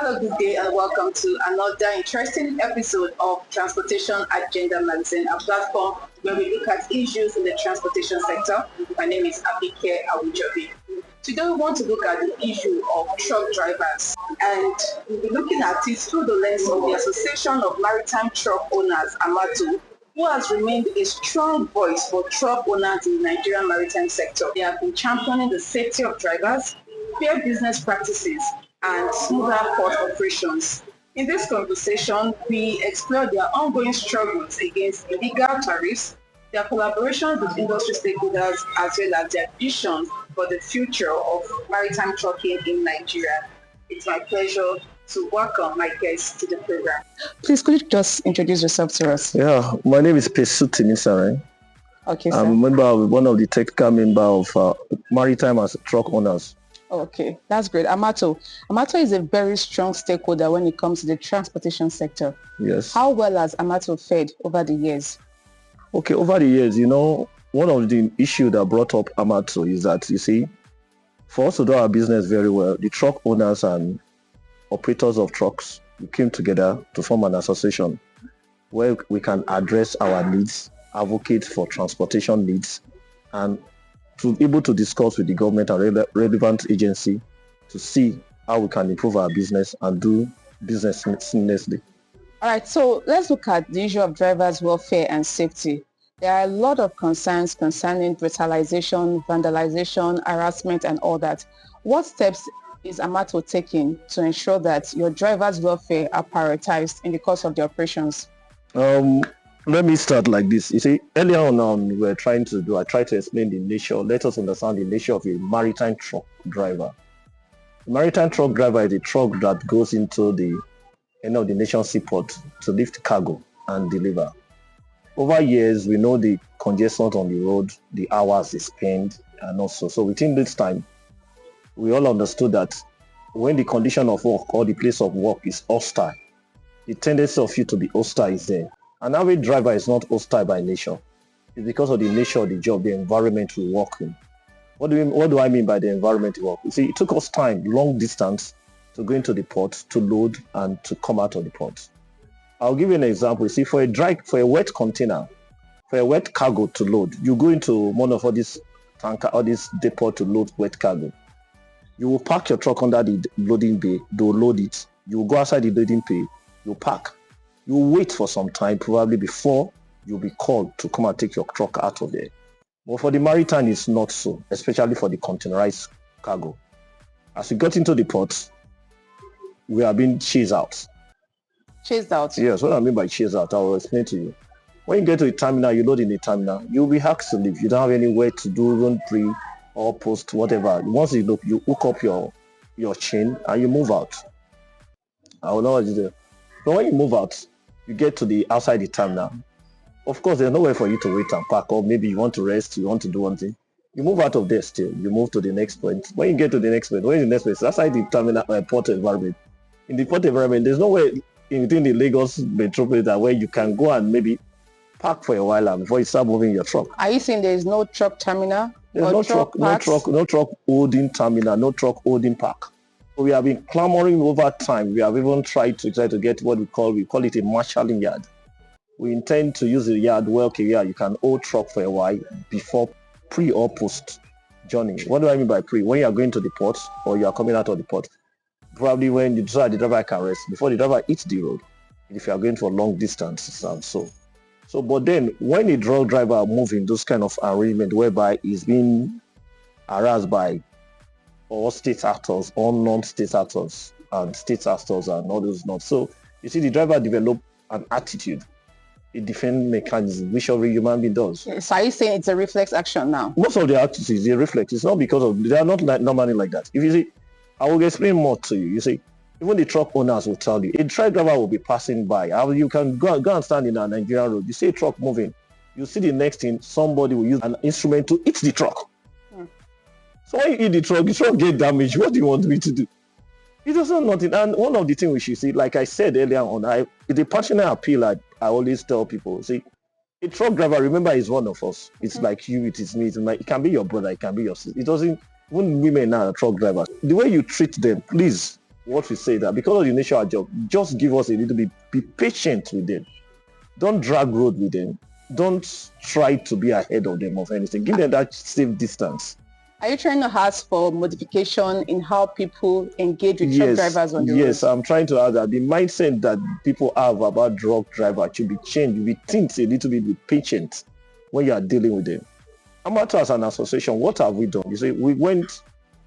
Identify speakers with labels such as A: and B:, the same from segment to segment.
A: Hello, good day, and welcome to another interesting episode of Transportation Agenda Magazine, a platform where we look at issues in the transportation sector. My name is Abike Awujobi. Today we want to look at the issue of truck drivers, and we'll be looking at it through the lens of the Association of Maritime Truck Owners, Amato, who has remained a strong voice for truck owners in the Nigerian maritime sector. They have been championing the safety of drivers, fair business practices, and smoother port operations. In this conversation, we explore their ongoing struggles against illegal tariffs, their collaborations with industry stakeholders, as well as their visions for the future of maritime trucking in Nigeria. It's my pleasure to welcome my guests to the program. Please, could you just introduce yourself to us?
B: Yeah, my name is Pessu Temisanren.
A: Okay, sir.
B: I'm one of the technical members of Maritime as truck owners.
A: Okay, that's great. Amato is a very strong stakeholder when it comes to the transportation sector.
B: Yes.
A: How well has Amato fared over the years?
B: Okay, over the years, one of the issues that brought up Amato is that, for us to do our business very well, the truck owners and operators of trucks, we came together to form an association where we can address our needs, advocate for transportation needs, and to be able to discuss with the government and relevant agency to see how we can improve our business and do business seamlessly.
A: All right, so let's look at the issue of drivers' welfare and safety. There are a lot of concerns concerning brutalization, vandalization, harassment, and all that. What steps is Amato taking to ensure that your drivers' welfare are prioritized in the course of the operations?
B: Let me start like this. Earlier on, I tried to explain the nature. Let us understand the nature of a maritime truck driver. A maritime truck driver is a truck that goes into the nation's seaport to lift cargo and deliver. Over years, we know the congestion on the road, the hours they spend, and also. So within this time, we all understood that when the condition of work or the place of work is hostile, the tendency of you to be hostile is there. An average driver is not hostile by nature. It's because of the nature of the job, the environment we work in. What do I mean by the environment we work? It took us time, long distance, to go into the port, to load, and to come out of the port. I'll give you an example. For a wet container, for a wet cargo to load, you go into one of all these tanker or this depot to load wet cargo. You will park your truck under the loading bay, they'll load it. You will go outside the loading bay, you'll park. You wait for some time, probably before you'll be called to come and take your truck out of there. But for the maritime, it's not so, especially for the containerized cargo. As we got into the port, we are being chased out.
A: Chased out?
B: Yes, what I mean by chased out, I will explain to you. When you get to the terminal, you load in the terminal, you'll be asked to leave. You don't have anywhere to do run pre or post, whatever. Once you look, you hook up your chain and you move out. I will know what you do. But when you move out, you get to the outside the terminal. Of course, there's nowhere for you to wait and park, or maybe you want to rest, you want to do one thing. You move out of there still. You move to the next point. When you get to the next point, when the next place, outside the terminal port environment. In the port environment, there's nowhere within the Lagos metropolitan where you can go and maybe park for a while and before you start moving your truck.
A: Are you saying there is no truck terminal?
B: There's no truck holding terminal, no truck holding park. We have been clamoring over time. We have even tried to get what we call it a marshalling yard. We intend to use the yard where you can hold truck for a while before pre or post journey. What do I mean by pre? When you are going to the port or you are coming out of the port, probably when the driver can rest before the driver hits the road. If you are going for long distances and so. But then when a truck driver moves in those kind of arrangement whereby he's being harassed by all state actors, all non-state actors, and state actors and all those not. So you see the driver develop an attitude, a defense mechanism, which every human being does.
A: So are you saying it's a reflex action now?
B: Most of the actions is a reflex. It's not because of, they are not normally like that. If you see, I will explain more to you. You see, even the truck owners will tell you, a truck driver will be passing by. You can go and stand in a Nigerian road. You see a truck moving. You see the next thing, somebody will use an instrument to hit the truck. So when you hit the truck get damaged. What do you want me to do? It doesn't nothing. And one of the things we should see, like I said earlier on, it's a passionate appeal I always tell people. See, a truck driver, remember, is one of us. It's like you, it is me, it can be your brother, it can be your sister. It doesn't, even women now are truck drivers. The way you treat them, please, what we say that because of the nature of our job, just give us a little bit, be patient with them. Don't drag road with them. Don't try to be ahead of them of anything. Give them that safe distance.
A: Are you trying to ask for modification in how people engage with truck drivers on the road?
B: Yes, I'm trying to add that the mindset that people have about drug driver should be changed. We think a little bit with patience when you are dealing with them. Amato as an association, what have we done? You see, we went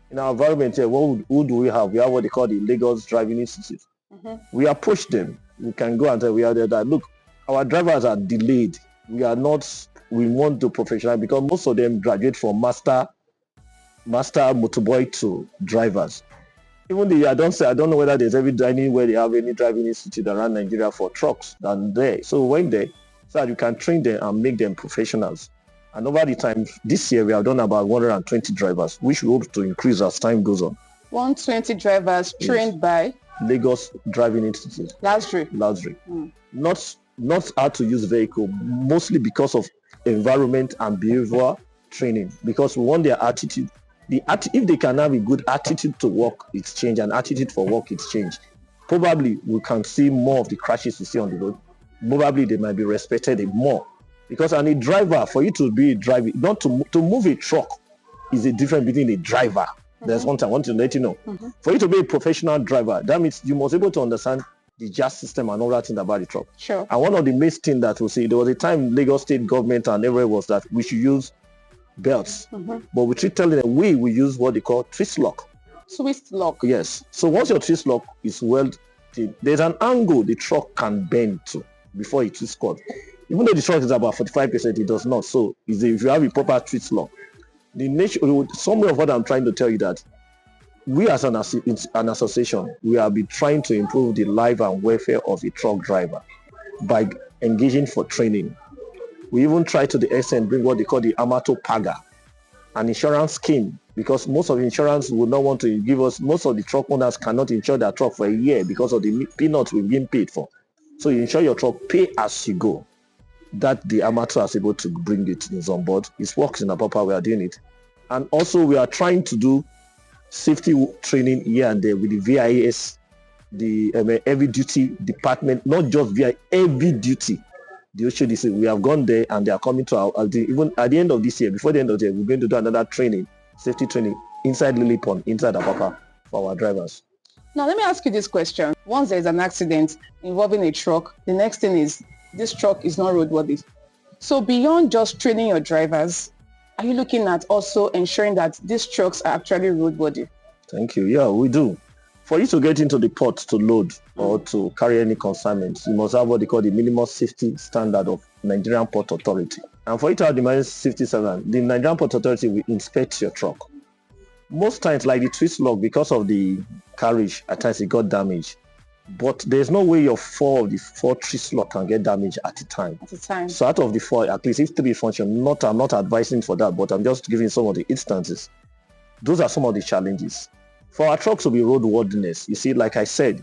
B: in our environment here. Who do we have? We have what they call the Lagos Driving Institute. We approach them. We can go and tell we are there that look, our drivers are delayed. We want to professionalize because most of them graduate from master motorboy to drivers. Even I don't know whether there's anywhere they have any driving institute around Nigeria for trucks than there. So when they so that you can train them and make them professionals. And over the time, this year we have done about 120 drivers, which we hope to increase as time goes on.
A: 120 drivers trained by
B: Lagos Driving Institute. Luxury. Not how to use vehicle, mostly because of environment and behavioral training. Because we want their attitude. If they can have a good attitude to work, it's change, and attitude for work, it's change. Probably we can see more of the crashes we see on the road. Probably they might be respected more. Because a driver, for you to be a driver, not to move a truck is a difference between a driver. There's one thing I want to let you know. For you to be a professional driver, that means you must be able to understand the gas system and all that thing about the truck.
A: Sure.
B: And one of the main things that we see, there was a time Lagos state government and everywhere was that we should use belts. But we keep telling them we use what they call twist lock.
A: Twist lock.
B: Yes. So once your twist lock is welded, there's an angle the truck can bend to before it is caught. Even though the truck is about 45%, it does not. So if you have a proper twist lock, the nature, some of what I'm trying to tell you that we as an association, we have been trying to improve the life and welfare of a truck driver by engaging for training. We even try to the extent bring what they call the Amato Paga, an insurance scheme, because most of the insurance would not want to give us, most of the truck owners cannot insure their truck for a year because of the peanuts we've been paid for. So you insure your truck, pay as you go. That the Amato is able to bring it on board. It works in a proper way, we are doing it. And also we are trying to do safety training here and there with the VIS, the heavy duty department, not just VIS, heavy duty. The OCDC, we have gone there and they are coming to our, even at the end of this year, before the end of the year, we're going to do another training, safety training inside Lillipon, inside Apapa for our drivers.
A: Now let me ask you this question. Once there's an accident involving a truck, the next thing is this truck is not roadworthy. So beyond just training your drivers, are you looking at also ensuring that these trucks are actually roadworthy?
B: Thank you. Yeah, we do. For you to get into the port to load or to carry any consignment, you must have what they call the minimum safety standard of Nigerian Port Authority. And for you to have the minimum safety standard, the Nigerian Port Authority will inspect your truck. Most times, like the twist lock, because of the carriage, at times it got damaged. But there's no way your four of the four twist lock can get damaged at a time. So out of the four, at least if three function, I'm not advising for that, but I'm just giving some of the instances. Those are some of the challenges. For our trucks to be roadworthiness, you see, like I said,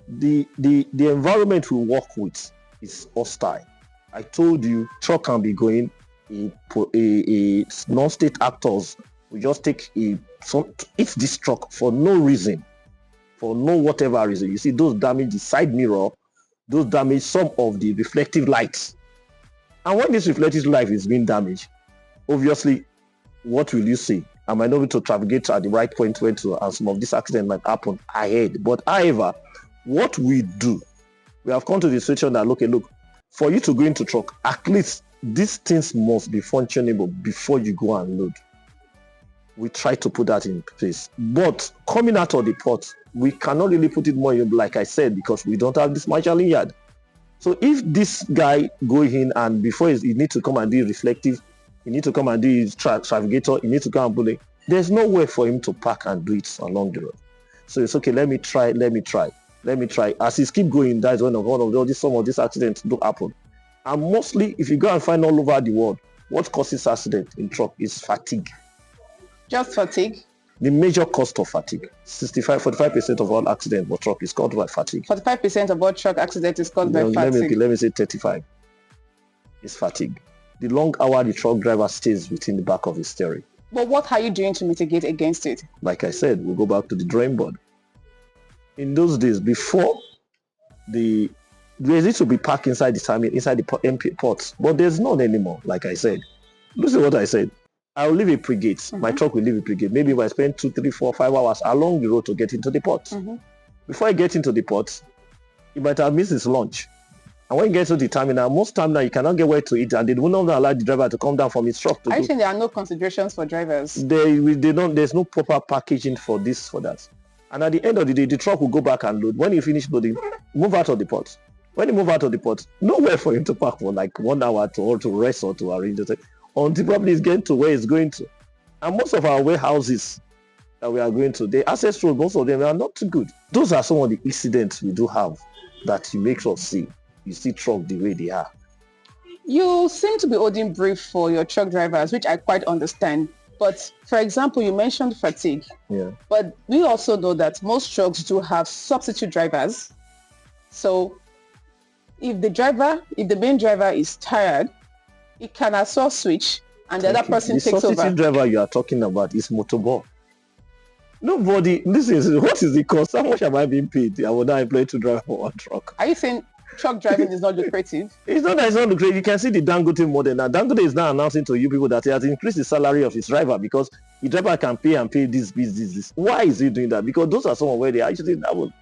B: the environment we work with is hostile. I told you, truck can be going, a non-state actors will just take it's this truck for no reason, for no whatever reason. You see, those damage the side mirror, those damage some of the reflective lights. And when this reflective light is being damaged, obviously, what will you see? I might not be able to navigate at the right point where to, and some of this accident might happen ahead. But however, what we do, we have come to the situation that, look, for you to go into truck, at least these things must be functionable before you go and load. We try to put that in place. But coming out of the port, we cannot really put it more in, like I said, because we don't have this marshalling yard. So if this guy go in and before he need to come and do reflective, he need to come and do his navigator, he need to come and pull it, there's no way for him to park and do it along the road. So it's okay, let me try. As he keep going, that's when some of these accidents do happen. And mostly, if you go and find all over the world, what causes accident in truck is fatigue.
A: Just fatigue?
B: The major cost of fatigue. 45% of all accidents for truck is caused by fatigue.
A: 45% of all truck accidents is caused by fatigue.
B: Let me say 35. It's fatigue. The long hour the truck driver stays within the back of his steering.
A: But what are you doing to mitigate against it?
B: Like I said, we'll go back to the drawing board. In those days, before there used to be parked inside the empty ports, but there's none anymore. Like I said, listen to what I said. I'll leave a pre-gate. Mm-hmm. My truck will leave a pre-gate. Maybe if I spend 2, 3, 4, 5 hours along the road to get into the port. Mm-hmm. Before I get into the port, he might have missed his lunch. And when you get to the terminal, most time now you cannot get where to eat, and they will not allow the driver to come down from his truck.
A: I think there are no considerations for drivers.
B: They don't. There's no proper packaging for this, for that. And at the end of the day, the truck will go back and load. When you finish loading, move out of the port. When you move out of the port, nowhere for him to park for like 1 hour to rest or to arrange it until probably he's getting to where he's going to. And most of our warehouses that we are going to, the access roads, most of them are not too good. Those are some of the incidents we do have that you make us see. You see truck the way they are.
A: You seem to be holding brief for your truck drivers, which I quite understand. But for example, you mentioned fatigue.
B: Yeah.
A: But we also know that most trucks do have substitute drivers. So if the main driver is tired, it can as well switch and the other person takes over.
B: The substitute driver you are talking about is motorball. Nobody, listen, what is the cost? How much am I being paid? I will now employ to drive for one truck.
A: Are you saying truck driving is not lucrative?
B: It's not that it's not lucrative. You can see the Dangote model now. Dangote is now announcing to you people that he has increased the salary of his driver because the driver can pay this. Why is he doing that? Because those are some of where they are actually double.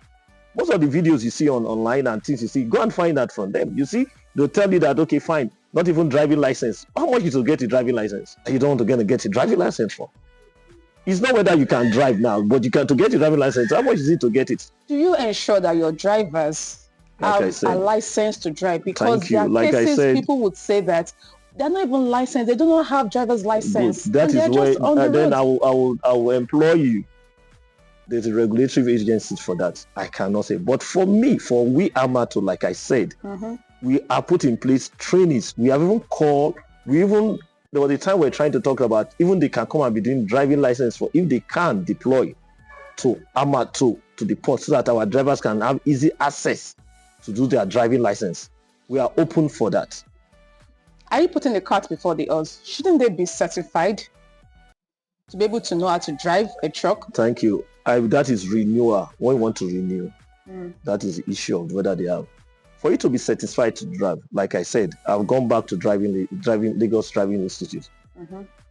B: Most of the videos you see online and things you see, go and find that from them. You see, they'll tell you that, okay, fine, not even driving license. How much is to get a driving license? You don't want to get a driving license for. It's not whether you can drive now, but you can to get a driving license. How much is it to get it?
A: Do you ensure that your drivers are licensed to drive? Because there are cases people would say that they're not even licensed. They do not have driver's license.
B: Good. That is why then I will employ you. There's a regulatory agency for that. I cannot say. But for we Amato, like I said, we are put in place trainings. We have even there was a time we're trying to talk about even they can come and be doing driving license for if they can deploy to Amato to the port so that our drivers can have easy access to do their driving license. We are open for that.
A: Are you putting the cart before the horse? Shouldn't they be certified to be able to know how to drive a truck?
B: Thank you. That is renewal. When you want to renew, that is the issue of whether they have. For you to be satisfied to drive, like I said, I've gone back to Lagos Driving Institute.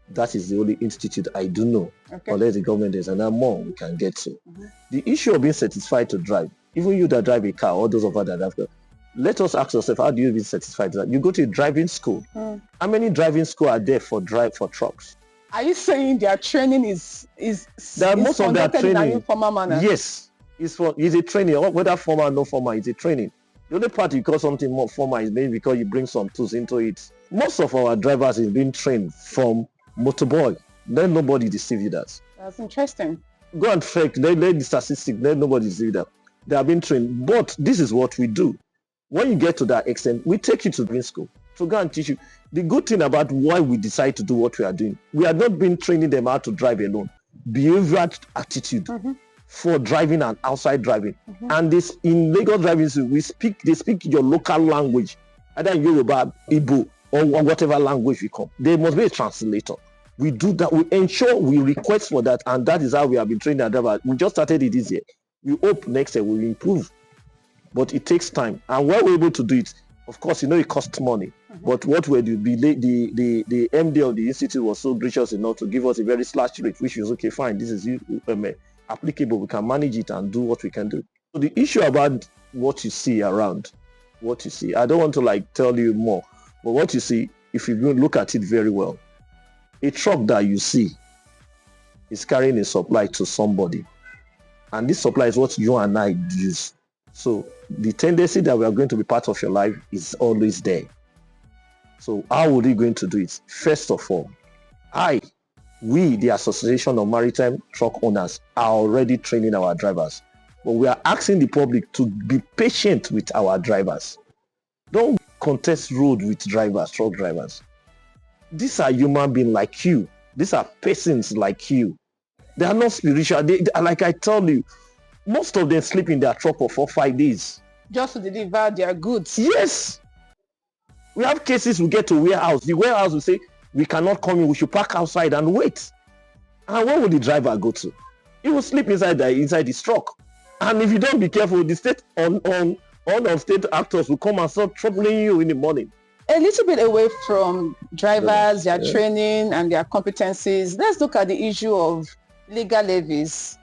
B: That is the only institute I do know. Okay. Unless the government is another more we can get to. The issue of being satisfied to drive, even you that drive a car, or those of us that drive a car, let us ask ourselves, how do you be satisfied to that? You go to a driving school. How many driving schools are there for trucks?
A: Are you saying their training is
B: most of their training
A: in an informal manner?
B: Yes, it's a training. Whether formal or no formal, it's a training. The only part you call something more formal is maybe because you bring some tools into it. Most of our drivers is being trained from motorboy. Let nobody deceive you that.
A: That's interesting.
B: Go and check. Let the statistics. Let nobody deceive you that. They are being trained. But this is what we do. When you get to that extent, we take you to driving school to go and teach you. The good thing about why we decide to do what we are doing, we have not been training them how to drive alone. Behavioral attitude for driving and outside driving. And this in Lagos driving school, they speak your local language, either Yoruba, Igbo, or whatever language we come. There must be a translator. We do that. We ensure we request for that, and that is how we have been training our drivers. We just started it this year. We hope next year we will improve, but it takes time. And when we're able to do it, of course, it costs money. But what we do, the MD of the institute was so gracious enough to give us a very slash rate, which was okay, fine. This is applicable. We can manage it and do what we can do. So the issue about what you see around, I don't want to tell you more, but what you see, if you look at it very well, a truck that you see is carrying a supply to somebody, and this supply is what you and I use. So the tendency that we are going to be part of your life is always there. So how are we going to do it? First of all, we, the Association of Maritime Truck Owners, are already training our drivers. But we are asking the public to be patient with our drivers. Don't contest road with truck drivers. These are human beings like you. These are persons like you. They are not spiritual. They, like I tell you, most of them sleep in their truck for 4-5 days.
A: Just to deliver their goods.
B: Yes. We have cases we get to warehouse. The warehouse will say, we cannot come in, we should park outside and wait. And where will the driver go to? He will sleep inside his truck. And if you don't be careful, the state all of state actors will come and start troubling you in the morning.
A: A little bit away from drivers, their training and their competencies, let's look at the issue of legal levies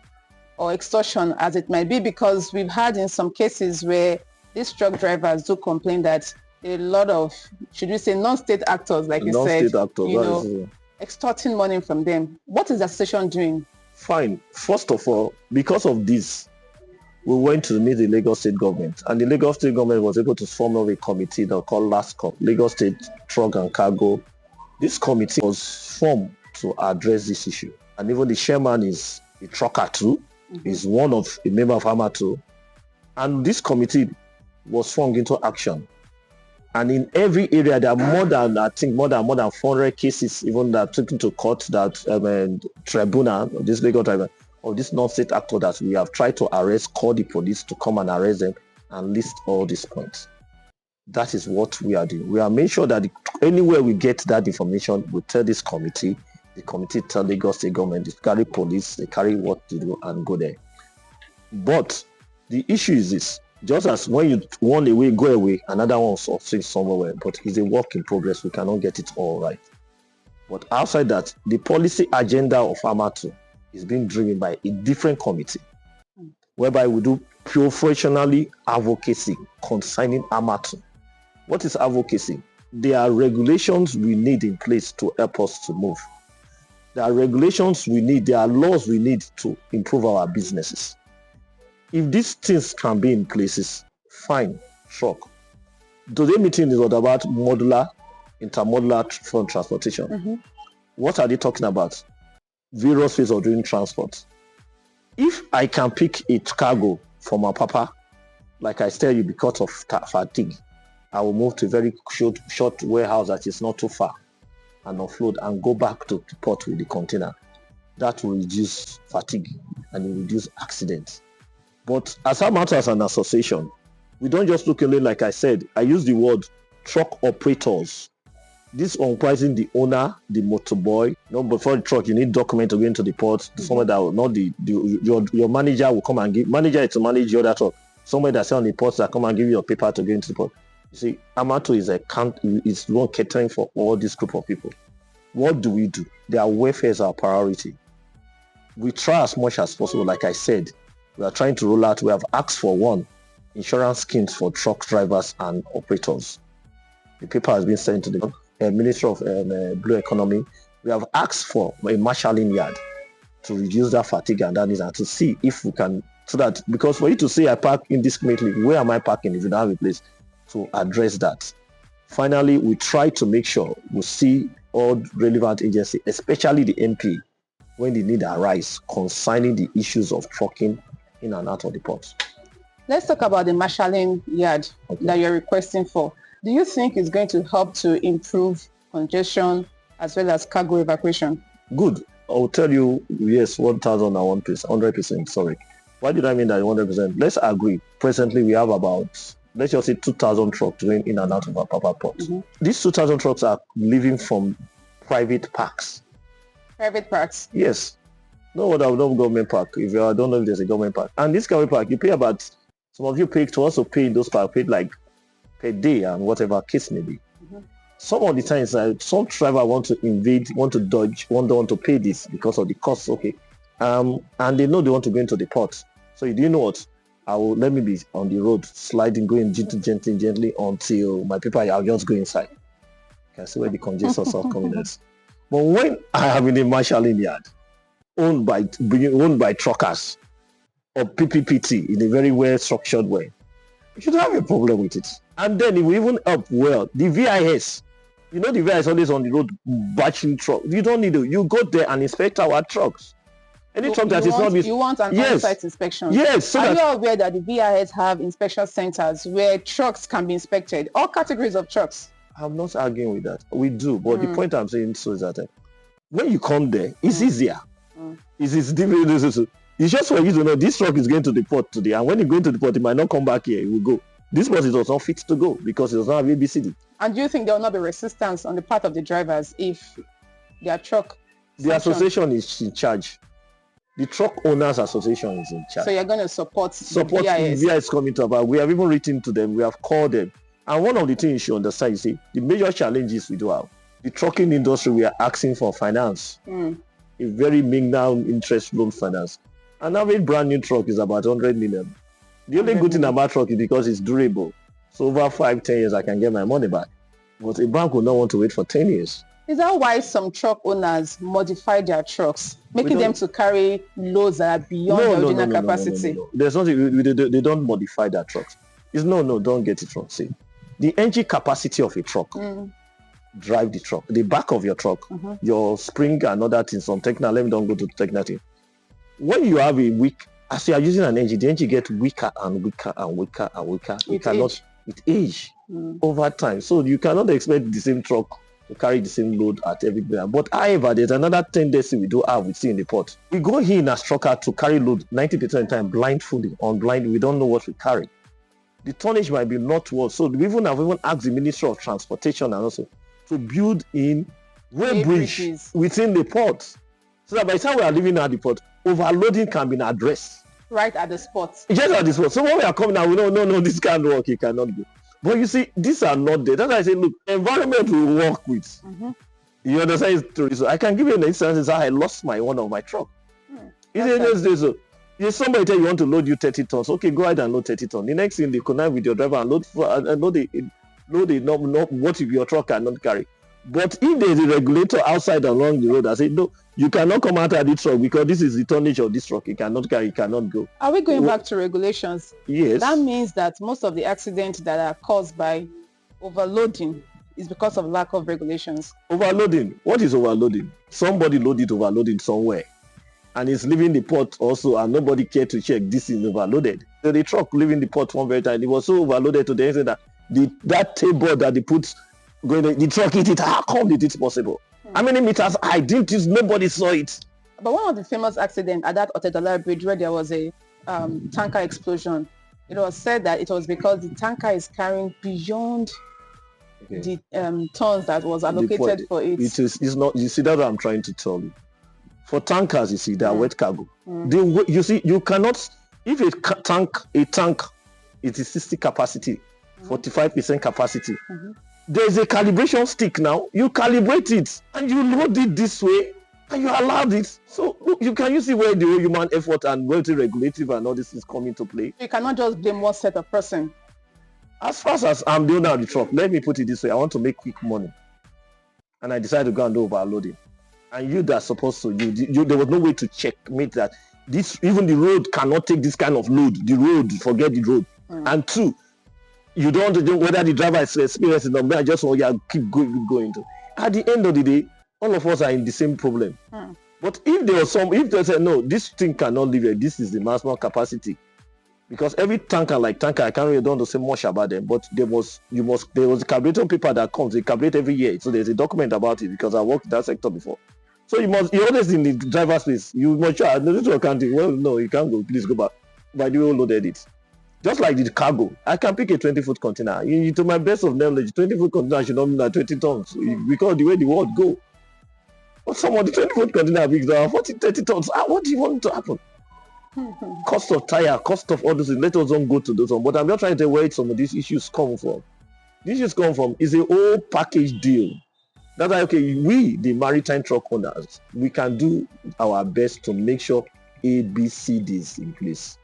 A: or extortion, as it might be, because we've had in some cases where these truck drivers do complain that a lot of, should we say, non-state actors, like you said, extorting money from them. What is the association doing?
B: Fine. First of all, because of this, we went to meet the Lagos State government, and the Lagos State government was able to form a committee that called LASCOM, Lagos State Truck and Cargo. This committee was formed to address this issue, and even the chairman is a trucker too. Is one of a member of Amato, and this committee was formed into action. And in every area, there are more than 400 cases, even that taken to court, that tribunal, this legal tribunal, of this non-state actor that we have tried to arrest, call the police to come and arrest them and list all these points. That is what we are doing. We are making sure that anywhere we get that information, we tell this committee, the committee tell Lagos State government, they carry police, they carry what to do and go there. But the issue is this, just as when you one away, go away, another one succeeds somewhere, but it's a work in progress. We cannot get it all right. But outside that, the policy agenda of Amato is being driven by a different committee, whereby we do professionally advocacy concerning Amato. What is advocacy? There are regulations we need in place to help us to move. There are regulations we need, there are laws we need to improve our businesses. If these things can be in places, fine, truck. Today meeting is all about intermodular transportation. What are they talking about? Various ways of doing transport. If I can pick a cargo from my papa, like I tell you, because of fatigue, I will move to a very short warehouse that is not too far and offload and go back to the port with the container. That will reduce fatigue and it will reduce accidents. But as Amato, as an association, we don't just look at it, like I said, I use the word truck operators. This comprising the owner, the motorboy. Before the truck, you need document to go into the port. Somewhere that will not your manager will come and give. Manager is to manage your other truck. Somewhere that's on the port that come and give you your paper to go into the port. You see, Amato is one catering for all this group of people. What do we do? Their welfare is our priority. We try as much as possible. Like I said, we are trying to roll out. We have asked for insurance schemes for truck drivers and operators. The paper has been sent to the Ministry of Blue Economy. We have asked for a marshalling yard to reduce that fatigue and that is, and to see if we can, so that, because for you to say I park indiscriminately, where am I parking if you don't have a place to address that? Finally, we try to make sure we see all relevant agencies, especially the MP, when the need arise concerning the issues of trucking in and out of the ports.
A: Let's talk about the marshalling yard that you're requesting for. Do you think it's going to help to improve congestion as well as cargo evacuation?
B: Good. I'll tell you, yes, 1,001%, sorry. Why did I mean that 100%? Let's agree. Presently, we have about, let's just say 2,000 trucks going in and out of our Papa port. These 2,000 trucks are leaving from private parks.
A: Private parks?
B: Yes. No government park. If you don't know if there's a government park. And this government park, you pay about, some of you pay to also pay in those parks, paid like per day and whatever case may be. Some of the times, some driver want to invade, want to dodge, want to pay this because of the cost. Okay, and they know they want to go into the port. So you do know what? Let me be on the road, sliding, going gently until my people. I'll just go inside. You can see where the congestion are coming at. But when I am in a marshalling yard, owned by truckers or PPPT in a very well structured way, you should have a problem with it. And then it will even help well. The VIS, the VIS always on the road batching trucks. You don't need to. You go there and inspect our trucks. Any truck that is not...
A: You want an on-site inspection?
B: Yes.
A: Are you aware that the VIS have inspection centers where trucks can be inspected? All categories of trucks.
B: I'm not arguing with that. We do. But the point I'm saying so is that when you come there, it's easier. It's different. It's just for you to know this truck is going to the port today. And when you go into the port, it might not come back here. It will go. This bus is not fit to go because it does not have ABCD. And
A: do you think there will not be resistance on the part of the drivers if their truck...
B: The association is in charge. The Truck Owners Association is in charge.
A: So you're going to support
B: VIS. VIS coming to about. We have even written to them. We have called them. And one of the things you should understand, you see, the major challenges we do have. The trucking industry, we are asking for finance. A very minimal interest loan finance. An average brand new truck is about 100 million. The only good thing about truck is because it's durable. So over 5-10 years, I can get my money back. But a bank will not want to wait for 10 years.
A: Is that why some truck owners modify their trucks, making them to carry loads that are beyond their original capacity?
B: No. There's nothing. They don't modify their trucks. Don't get it wrong. See, the engine capacity of a truck drive the truck. The back of your truck, your spring and other things. Some technical. Let me don't go to technical thing. When you have a weak, as you are using an engine, the engine gets weaker and weaker and weaker and weaker. With age over time. So you cannot expect the same truck to carry the same load at every brand. But however, there's another tendency we see in the port. We go in as trucker to carry load 90% of the time blindfolded, we don't know what we carry. The tonnage might be not worth. So we have even asked the Ministry of Transportation and also to build in weighbridge within the port. So that by the time we are living at the port, overloading can be addressed.
A: Right at the spot.
B: Just at the spot. So when we are coming out, we know, no, this can't work, it cannot go. But you see, these are not there. That's why I say, look, environment we work with. You understand? So I can give you an instance. I lost one of my truck. If somebody tell you want to load you 30 tons, okay, go ahead and load 30 tons. The next thing, they connect with your driver and load what your truck cannot carry. But if there is a regulator outside along the road, I say, no, you cannot come out of this truck because this is the tonnage of this truck. It cannot carry, it cannot go.
A: Are we going back to regulations?
B: Yes.
A: That means that most of the accidents that are caused by overloading is because of lack of regulations.
B: Overloading. What is overloading? Somebody loaded overloading somewhere. And it's leaving the port also, and nobody cared to check this is overloaded. So the truck leaving the port one very time, it was so overloaded to the extent that that table that they put the truck hit it. How come it is possible? How many meters high? Nobody saw it.
A: But one of the famous accidents at that Otedala Bridge where there was a tanker explosion, it was said that it was because the tanker is carrying beyond the tons that was allocated for it.
B: It's not. You see, that's what I'm trying to tell you. For tankers, you see, they are wet cargo. You see, you cannot. If a tank, it is 60 capacity, 45% capacity. There's a calibration stick now. You calibrate it and you load it this way and you allowed it. So you see where the human effort and where the regulative and all this is coming to play.
A: You cannot just blame one set of person.
B: As far as I'm the owner of the truck, let me put it this way. I want to make quick money. And I decided to go and do overloading. And you that's supposed to, there was no way to checkmate that even the road cannot take this kind of load. The road, forget the road. And two, you don't know whether the driver is experienced enough. I just want you keep going to. At the end of the day, all of us are in the same problem. But if they say no, this thing cannot live here, this is the maximum capacity. Because every tanker, I can't really don't say much about them. But there was a carburetor paper that comes, they calibrate every year. So there's a document about it because I worked in that sector before. So you're always in the driver's place. You must try. Well, no, you can't go. Please go back. But you loaded it. Just like the cargo, I can pick a 20-foot container. To my best of knowledge, 20-foot container should not mean like 20 tons because the way the world go. But some of the 20-foot container big, 40, 30 tons. What do you want to happen? Cost of tire, cost of all those things. Let us don't go to those ones. But I'm just trying to tell where some of these issues come from. These issues come from is a whole package deal. That's why, okay, we, the maritime truck owners, we can do our best to make sure A, B, C, D is in place.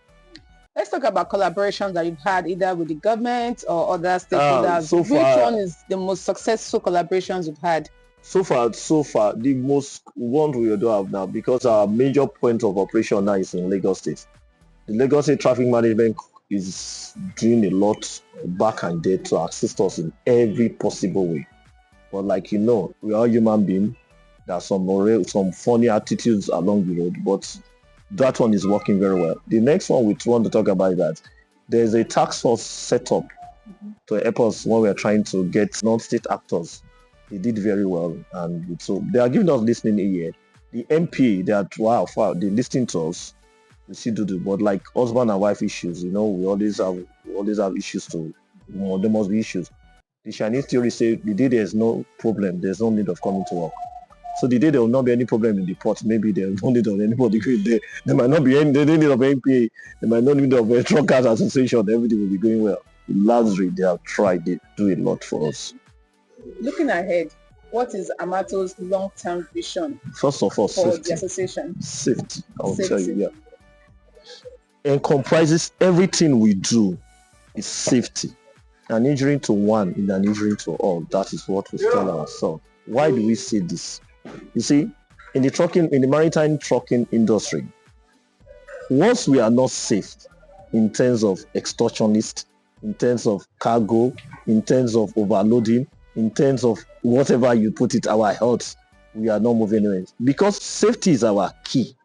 A: Let's talk about collaborations that you've had either with the government or other stakeholders.
B: So far,
A: which one is the most successful collaborations you've had?
B: So far, the most one we do have now, because our major point of operation now is in Lagos State. The Lagos State Traffic Management is doing a lot back and there to assist us in every possible way. But like we are human beings. There are some funny attitudes along the road, but that one is working very well. The next one we want to talk about is that there's a task force set up to help us when we're trying to get non-state actors. They did very well, and so they are giving us listening ear. The MP, they listening to us. We still do, but like husband and wife issues, we always have issues too. There must be issues. The Chinese theory says the day there's no problem, there's no need of coming to work. So the day there will not be any problem in the port, maybe there will no need of anybody going there. There might not be any need of NPA, there might not need of a truckers association, everything will be going well. Lastly, they have tried, they do a lot for us.
A: Looking ahead, what is Amato's long-term vision?
B: First of all,
A: for
B: safety.
A: the association?
B: Safety, I will tell you, yeah. It comprises everything we do is safety. An injury to one is an injury to all. That is what we tell ourselves. Why do we say this? You see, in the maritime trucking industry, once we are not safe in terms of extortionists, in terms of cargo, in terms of overloading, in terms of whatever you put it, our health, we are not moving anywhere. Because safety is our key,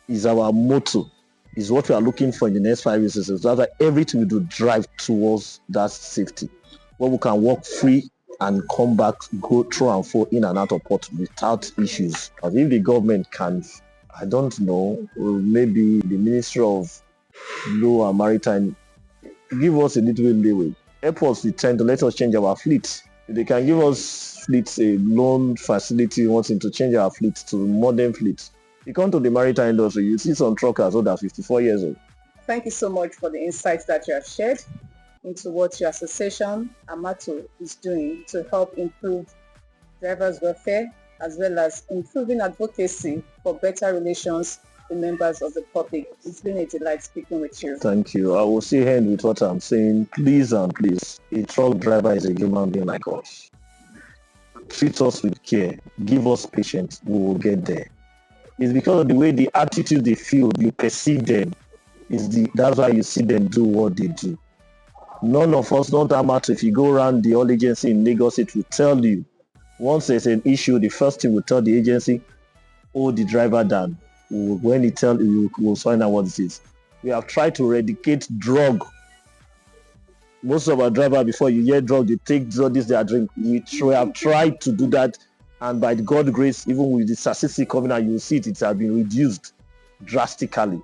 B: is our motto, is what we are looking for in the next 5 years. So that everything we do drive towards that safety, where we can walk free and come back, go through and fro in and out of port without issues. As if the government can, I don't know, maybe the Ministry of Law and Maritime give us a little bit leeway. Airports, we tend to let us change our fleet. They can give us fleets a loan facility wanting to change our fleet to modern fleets. You come to the maritime industry, you see some truckers who are 54 years old.
A: Thank you so much for the insights that you have shared into what your association, Amato, is doing to help improve drivers' welfare as well as improving advocacy for better relations with members of the public. It's been a delight speaking with you.
B: Thank you. I will still end with what I'm saying. Please and please, a truck driver is a human being like us. Treat us with care. Give us patience. We will get there. It's because of the way the attitude they feel, you perceive them. That's why you see them do what they do. None of us, not Amato, if you go around the whole agency in Lagos, it will tell you. Once there's an issue, the first thing will tell the agency, hold the driver down. When he tells you, we'll find out what it is. We have tried to eradicate drug. Most of our drivers, before you hear drug, they take drug, this they drink. We have tried to do that, and by God's grace, even with the statistics coming out, you'll see it has been reduced drastically.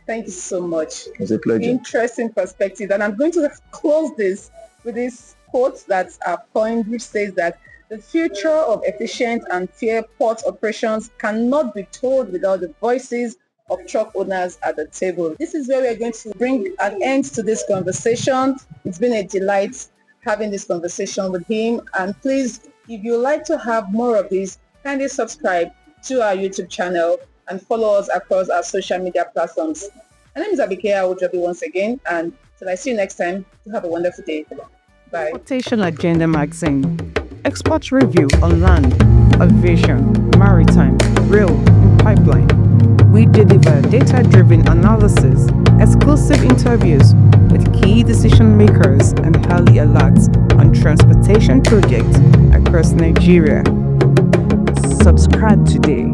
A: Thank you so much.
B: It's a pleasure.
A: Interesting perspective. And I'm going to close this with this quote that's coined, which says that the future of efficient and fair port operations cannot be told without the voices of truck owners at the table. This is where we're going to bring an end to this conversation. It's been a delight having this conversation with him. And please, if you'd like to have more of this, kindly subscribe to our YouTube channel and follow us across our social media platforms. My name is Abike Awojobi once again, and till I see you next time, you have a wonderful day. Bye.
C: Exportation Agenda Magazine. Export review on land, aviation, maritime, rail, and pipeline. We deliver data-driven analysis, exclusive interviews with key decision makers, and early alerts on transportation projects across Nigeria. Subscribe today.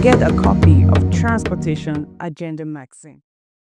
C: Get a copy of Transportation Agenda Magazine.